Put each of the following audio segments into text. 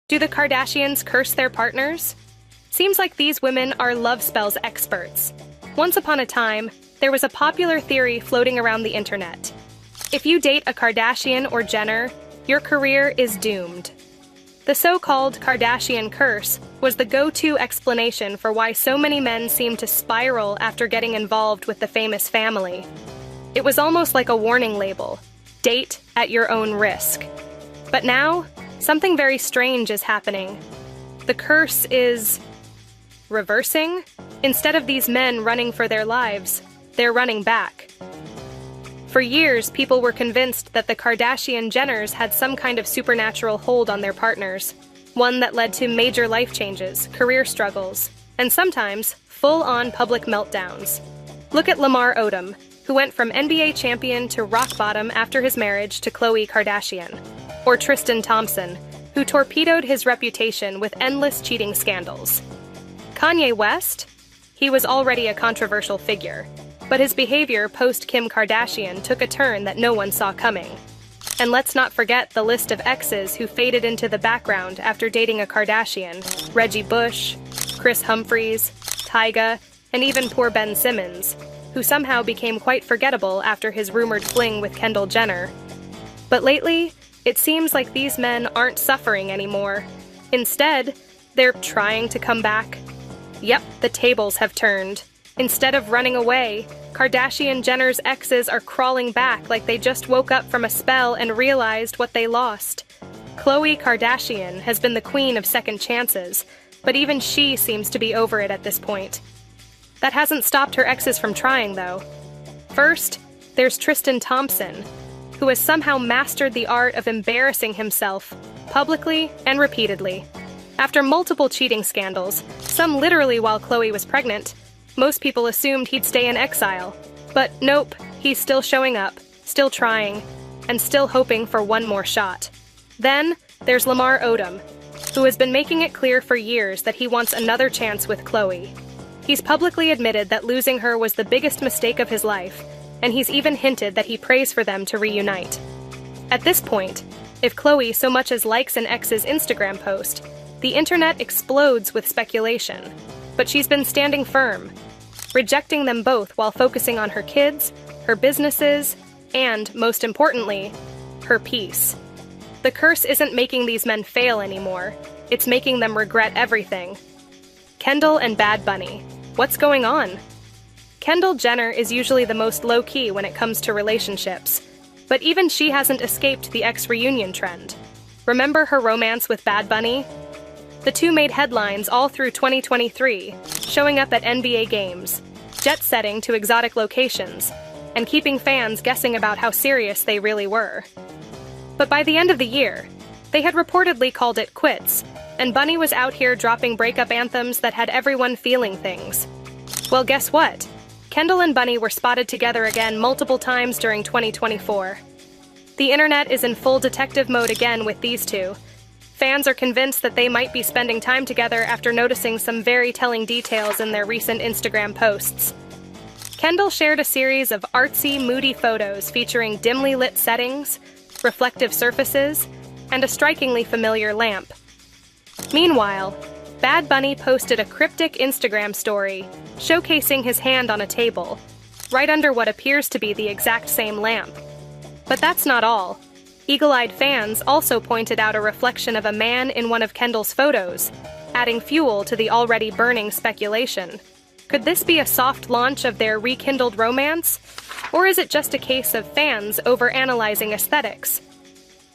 Do the Kardashians curse their partners? Seems like these women are love spells experts. Once upon a time, there was a popular theory floating around the internet. If you date a Kardashian or Jenner, your career is doomed. The so-called Kardashian curse was the go-to explanation for why so many men seem to spiral after getting involved with the famous family. It was almost like a warning label: date at your own risk. But now, something very strange is happening. The curse is reversing. Instead of these men running for their lives, they're running back. For years, people were convinced that the Kardashian-Jenners had some kind of supernatural hold on their partners, one that led to major life changes, career struggles, and sometimes full-on public meltdowns. Look at Lamar Odom, who went from NBA champion to rock bottom after his marriage to Khloe Kardashian, or Tristan Thompson, who torpedoed his reputation with endless cheating scandals. Kanye West? He was already a controversial figure, but his behavior post-Kim Kardashian took a turn that no one saw coming. And let's not forget the list of exes who faded into the background after dating a Kardashian: Reggie Bush, Kris Humphries, Tyga, and even poor Ben Simmons, who somehow became quite forgettable after his rumored fling with Kendall Jenner. But lately, it seems like these men aren't suffering anymore. Instead, they're trying to come back. Yep, the tables have turned. Instead of running away, Kardashian-Jenner's exes are crawling back like they just woke up from a spell and realized what they lost. Khloe Kardashian has been the queen of second chances, but even she seems to be over it at this point. That hasn't stopped her exes from trying, though. First, there's Tristan Thompson, who has somehow mastered the art of embarrassing himself, publicly and repeatedly. After multiple cheating scandals, some literally while Khloe was pregnant, most people assumed he'd stay in exile. But nope, he's still showing up, still trying, and still hoping for one more shot. Then, there's Lamar Odom, who has been making it clear for years that he wants another chance with Khloe. He's publicly admitted that losing her was the biggest mistake of his life, and he's even hinted that he prays for them to reunite. At this point, if Khloe so much as likes an ex's Instagram post, the internet explodes with speculation. But she's been standing firm, rejecting them both while focusing on her kids, her businesses, and, most importantly, her peace. The curse isn't making these men fail anymore. It's making them regret everything. Kendall and Bad Bunny. What's going on? Kendall Jenner is usually the most low-key when it comes to relationships, but even she hasn't escaped the ex-reunion trend. Remember her romance with Bad Bunny? The two made headlines all through 2023, showing up at NBA games, jet-setting to exotic locations, and keeping fans guessing about how serious they really were. But by the end of the year, they had reportedly called it quits, and Bunny was out here dropping breakup anthems that had everyone feeling things. Well, guess what? Kendall and Bunny were spotted together again multiple times during 2024. The internet is in full detective mode again with these two. Fans are convinced that they might be spending time together after noticing some very telling details in their recent Instagram posts. Kendall shared a series of artsy, moody photos featuring dimly lit settings, reflective surfaces, and a strikingly familiar lamp. Meanwhile, Bad Bunny posted a cryptic Instagram story showcasing his hand on a table, right under what appears to be the exact same lamp. But that's not all. Eagle-eyed fans also pointed out a reflection of a man in one of Kendall's photos, adding fuel to the already burning speculation. Could this be a soft launch of their rekindled romance? Or is it just a case of fans overanalyzing aesthetics?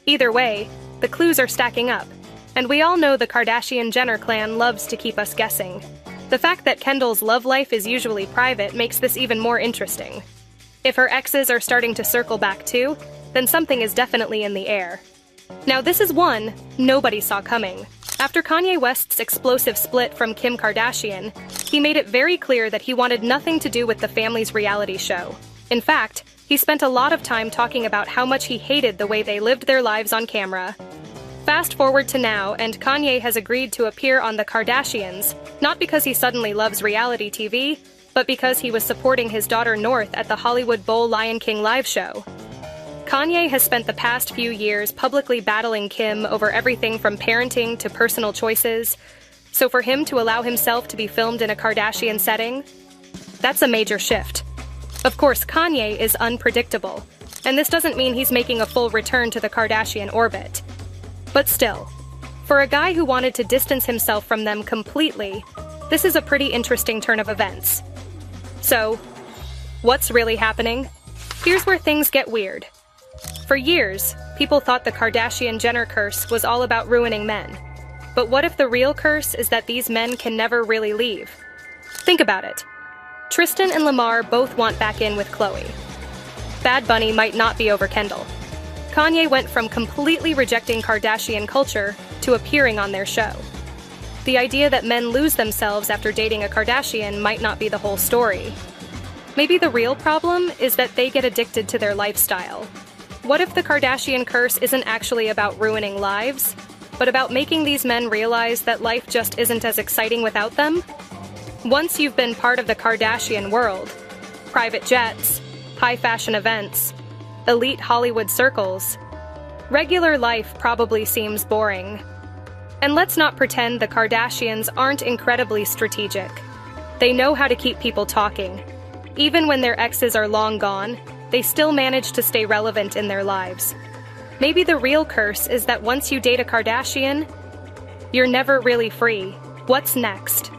Either way, the clues are stacking up, and we all know the Kardashian-Jenner clan loves to keep us guessing. The fact that Kendall's love life is usually private makes this even more interesting. If her exes are starting to circle back too, then something is definitely in the air. Now this is one nobody saw coming. After Kanye West's explosive split from Kim Kardashian, he made it very clear that he wanted nothing to do with the family's reality show. In fact, he spent a lot of time talking about how much he hated the way they lived their lives on camera. Fast forward to now, and Kanye has agreed to appear on The Kardashians, not because he suddenly loves reality TV, but because he was supporting his daughter North at the Hollywood Bowl Lion King live show. Kanye has spent the past few years publicly battling Kim over everything from parenting to personal choices, so for him to allow himself to be filmed in a Kardashian setting, that's a major shift. Of course, Kanye is unpredictable, and this doesn't mean he's making a full return to the Kardashian orbit. But still, for a guy who wanted to distance himself from them completely, this is a pretty interesting turn of events. So, what's really happening? Here's where things get weird. For years, people thought the Kardashian-Jenner curse was all about ruining men. But what if the real curse is that these men can never really leave? Think about it. Tristan and Lamar both want back in with Khloe. Bad Bunny might not be over Kendall. Kanye went from completely rejecting Kardashian culture to appearing on their show. The idea that men lose themselves after dating a Kardashian might not be the whole story. Maybe the real problem is that they get addicted to their lifestyle. What if the Kardashian curse isn't actually about ruining lives, but about making these men realize that life just isn't as exciting without them? Once you've been part of the Kardashian world, private jets, high-fashion events, elite Hollywood circles, regular life probably seems boring. And let's not pretend the Kardashians aren't incredibly strategic. They know how to keep people talking. Even when their exes are long gone, they still manage to stay relevant in their lives. Maybe the real curse is that once you date a Kardashian, you're never really free. What's next?